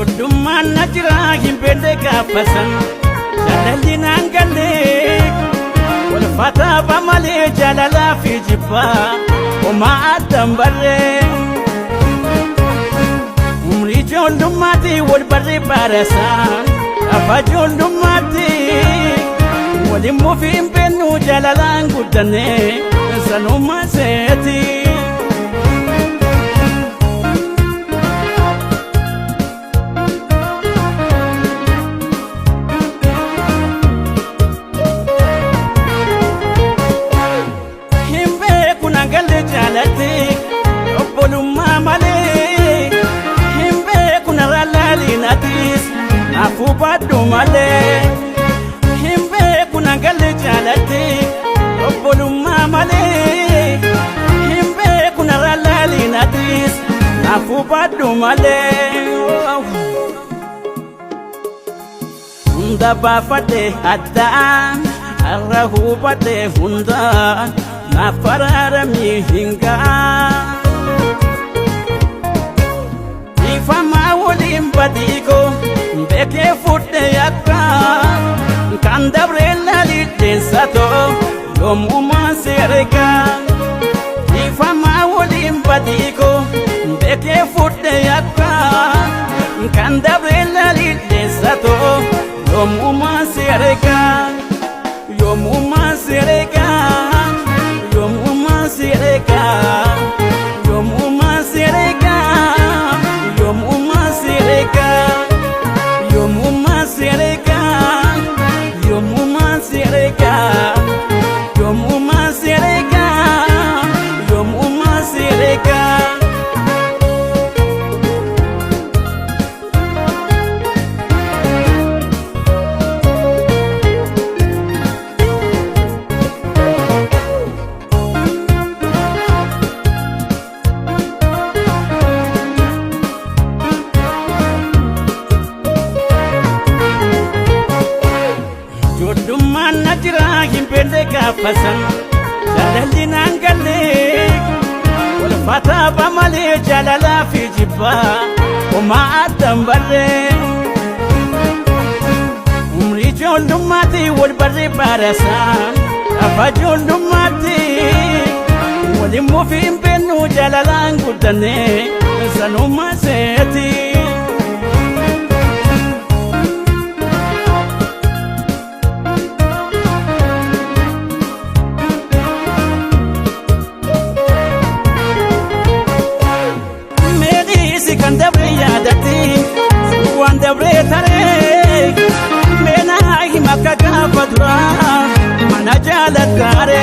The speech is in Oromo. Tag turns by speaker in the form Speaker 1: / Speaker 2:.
Speaker 1: Ijoollummaan na jira hin beekne gaafatan jaalalli naan galle wal fataa malee jaalalaa fi jibbaa homaa addan barree umrii ijoollummaatti wal barree baarasan afa ijoollummaatti waliin muufii hin beeknu jaalalaan guddanne sanuma seeti. Obbolummaa malee hin beekuna raalaalinatis naafuu baadhu malee hin beekuna galle jaalatti. Obbolummaa malee hin beekuna raalaalinatis naafuu baadhu malee. Hunda baafadhe addaan har'a hubadhe hundaan nafararami hinga ifama wolim badiko beke fudde yakka kan dabrella lidensato lomuma serega ifama wolim badiko beke fudde yakka kan dabrella lidensato lomuma serega yomuma serega yomuma serega yomuma serega yomuma serega yomuma serega yomuma serega yomuma serega yomuma serega. Ijoollummaan na jira hin beekne gaafatan jaalalli naan galle wal fataa malee jaalalaa fi jibbaa homaa addan barree umrii ijoollummaatti wal barree baarasan afa ijoollummaatti waliin muufii hin beeknu jaalalaan guddanne sanuma seeti. Kan dabre yaadatti waan dabre taree meenaa hima akka gaafa duraa mana jaaladhaare.